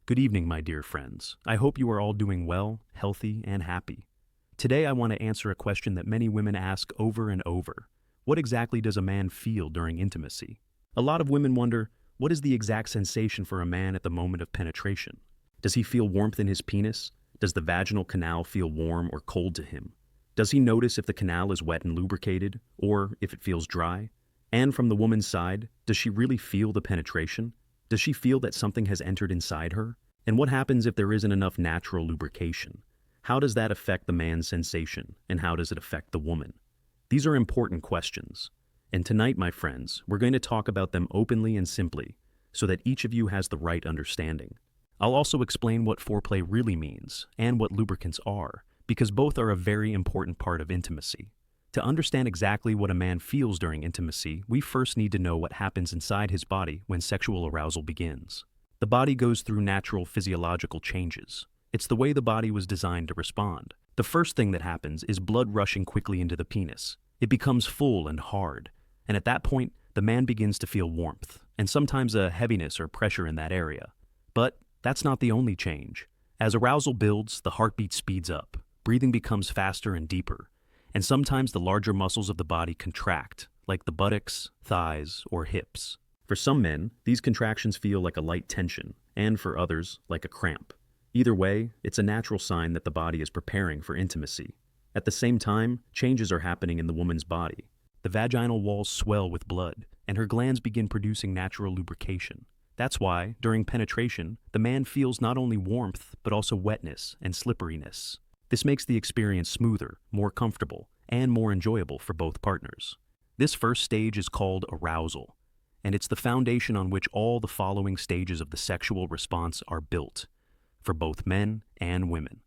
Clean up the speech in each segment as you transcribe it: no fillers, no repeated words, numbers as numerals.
Good evening, my dear friends. I hope you are all doing well, healthy, and happy. Today I want to answer a question that many women ask over and over. What exactly does a man feel during intimacy? A lot of women wonder, what is the exact sensation for a man at the moment of penetration? Does he feel warmth in his penis? Does the vaginal canal feel warm or cold to him? Does he notice if the canal is wet and lubricated, or if it feels dry? And from the woman's side, does she really feel the penetration? Does she feel that something has entered inside her? And what happens if there isn't enough natural lubrication? How does that affect the man's sensation, and how does it affect the woman? These are important questions. And tonight, my friends, we're going to talk about them openly and simply, so that each of you has the right understanding. I'll also explain what foreplay really means, and what lubricants are, because both are a very important part of intimacy. To understand exactly what a man feels during intimacy, we first need to know what happens inside his body when sexual arousal begins. The body goes through natural physiological changes. It's the way the body was designed to respond. The first thing that happens is blood rushing quickly into the penis. It becomes full and hard, and at that point, the man begins to feel warmth, and sometimes a heaviness or pressure in that area. But that's not the only change. As arousal builds, the heartbeat speeds up, breathing becomes faster and deeper, and sometimes the larger muscles of the body contract, like the buttocks, thighs, or hips. For some men, these contractions feel like a light tension, and for others, like a cramp. Either way, it's a natural sign that the body is preparing for intimacy. At the same time, changes are happening in the woman's body. The vaginal walls swell with blood, and her glands begin producing natural lubrication. That's why, during penetration, the man feels not only warmth, but also wetness and slipperiness. This makes the experience smoother, more comfortable, and more enjoyable for both partners. This first stage is called arousal, and it's the foundation on which all the following stages of the sexual response are built, for both men and women.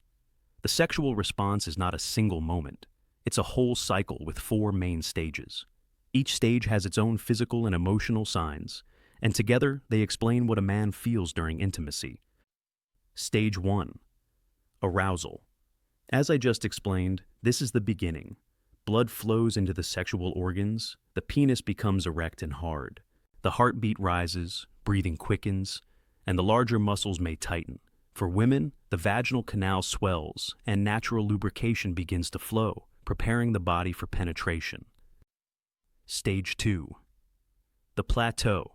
The sexual response is not a single moment. It's a whole cycle with 4 main stages. Each stage has its own physical and emotional signs, and together they explain what a man feels during intimacy. Stage 1. Arousal. As I just explained, this is the beginning. Blood flows into the sexual organs, the penis becomes erect and hard, the heartbeat rises, breathing quickens, and the larger muscles may tighten. For women, the vaginal canal swells and natural lubrication begins to flow, preparing the body for penetration. Stage 2. The plateau.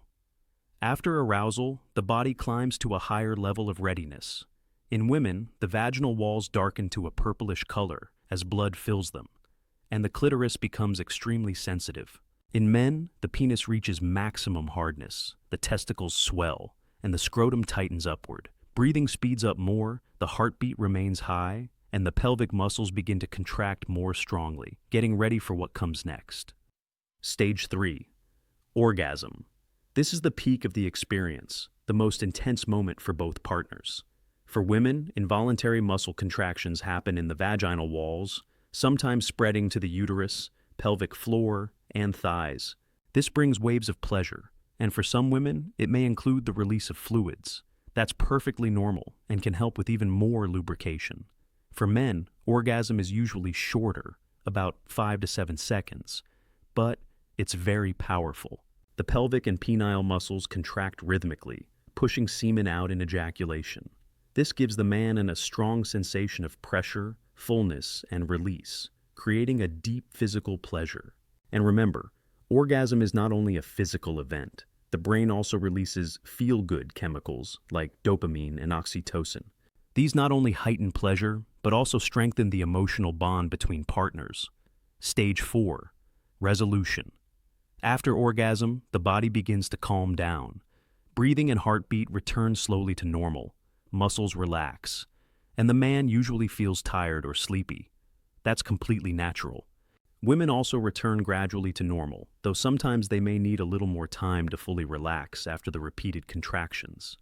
After arousal, the body climbs to a higher level of readiness. In women, the vaginal walls darken to a purplish color as blood fills them, and the clitoris becomes extremely sensitive. In men, the penis reaches maximum hardness, the testicles swell, and the scrotum tightens upward. Breathing speeds up more, the heartbeat remains high, and the pelvic muscles begin to contract more strongly, getting ready for what comes next. Stage 3. Orgasm. This is the peak of the experience, the most intense moment for both partners. For women, involuntary muscle contractions happen in the vaginal walls, sometimes spreading to the uterus, pelvic floor, and thighs. This brings waves of pleasure, and for some women, it may include the release of fluids. That's perfectly normal and can help with even more lubrication. For men, orgasm is usually shorter, about 5 to 7 seconds, but it's very powerful. The pelvic and penile muscles contract rhythmically, pushing semen out in ejaculation. This gives the man a strong sensation of pressure, fullness, and release, creating a deep physical pleasure. And remember, orgasm is not only a physical event. The brain also releases feel-good chemicals like dopamine and oxytocin. These not only heighten pleasure, but also strengthen the emotional bond between partners. Stage 4. Resolution. After orgasm, the body begins to calm down. Breathing and heartbeat return slowly to normal. Muscles relax, and the man usually feels tired or sleepy. That's completely natural. Women also return gradually to normal, though sometimes they may need a little more time to fully relax after the repeated contractions.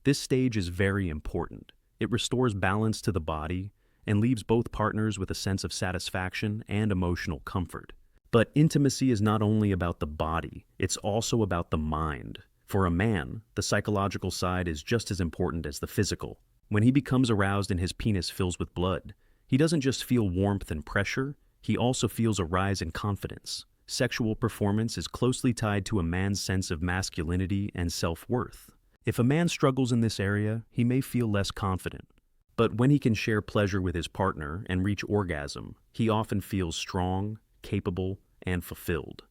This stage is very important. It restores balance to the body and leaves both partners with a sense of satisfaction and emotional comfort. But intimacy is not only about the body, it's also about the mind. For a man, the psychological side is just as important as the physical. When he becomes aroused and his penis fills with blood, he doesn't just feel warmth and pressure, he also feels a rise in confidence. Sexual performance is closely tied to a man's sense of masculinity and self-worth. If a man struggles in this area, he may feel less confident. But when he can share pleasure with his partner and reach orgasm, he often feels strong, capable, and fulfilled.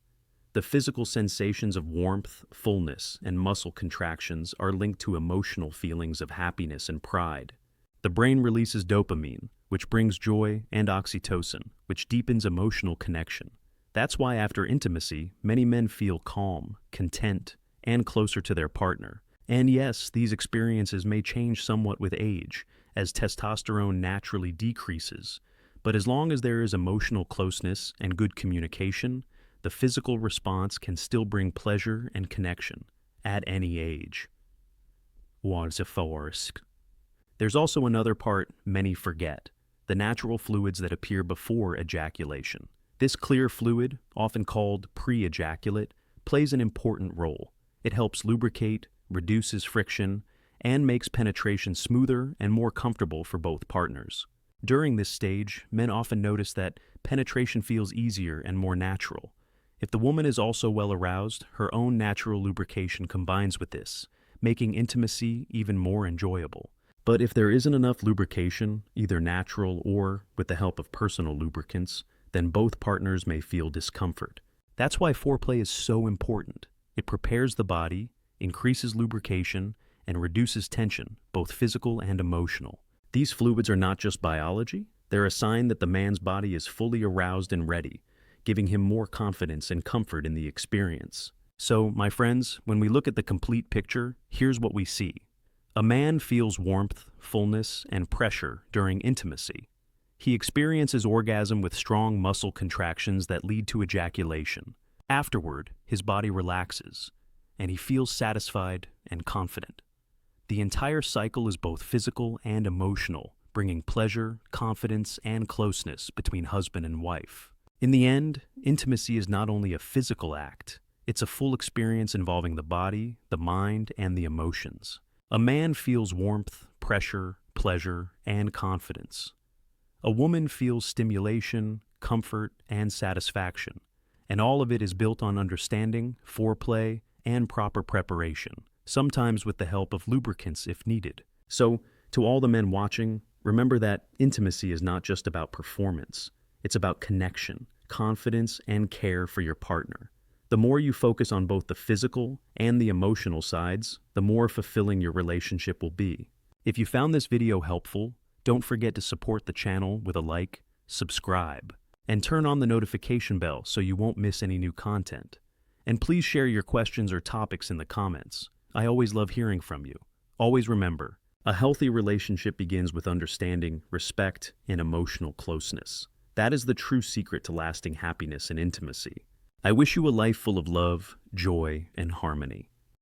The physical sensations of warmth, fullness, and muscle contractions are linked to emotional feelings of happiness and pride. The brain releases dopamine, which brings joy, and oxytocin, which deepens emotional connection. That's why after intimacy, many men feel calm, content, and closer to their partner. And yes, these experiences may change somewhat with age, as testosterone naturally decreases. But as long as there is emotional closeness and good communication, the physical response can still bring pleasure and connection at any age. What's a forest? There's also another part many forget, the natural fluids that appear before ejaculation. This clear fluid, often called pre-ejaculate, plays an important role. It helps lubricate, reduces friction, and makes penetration smoother and more comfortable for both partners. During this stage, men often notice that penetration feels easier and more natural. If the woman is also well aroused, her own natural lubrication combines with this, making intimacy even more enjoyable. But if there isn't enough lubrication, either natural or with the help of personal lubricants, then both partners may feel discomfort. That's why foreplay is so important. It prepares the body, increases lubrication, and reduces tension, both physical and emotional. These fluids are not just biology, they're a sign that the man's body is fully aroused and ready, giving him more confidence and comfort in the experience. So, my friends, when we look at the complete picture, here's what we see. A man feels warmth, fullness, and pressure during intimacy. He experiences orgasm with strong muscle contractions that lead to ejaculation. Afterward, his body relaxes, and he feels satisfied and confident. The entire cycle is both physical and emotional, bringing pleasure, confidence, and closeness between husband and wife. In the end, intimacy is not only a physical act, it's a full experience involving the body, the mind, and the emotions. A man feels warmth, pressure, pleasure, and confidence. A woman feels stimulation, comfort, and satisfaction, and all of it is built on understanding, foreplay, and proper preparation, sometimes with the help of lubricants if needed. So, to all the men watching, remember that intimacy is not just about performance. It's about connection, confidence, and care for your partner. The more you focus on both the physical and the emotional sides, the more fulfilling your relationship will be. If you found this video helpful, don't forget to support the channel with a like, subscribe, and turn on the notification bell so you won't miss any new content. And please share your questions or topics in the comments. I always love hearing from you. Always remember, a healthy relationship begins with understanding, respect, and emotional closeness. That is the true secret to lasting happiness and intimacy. I wish you a life full of love, joy, and harmony.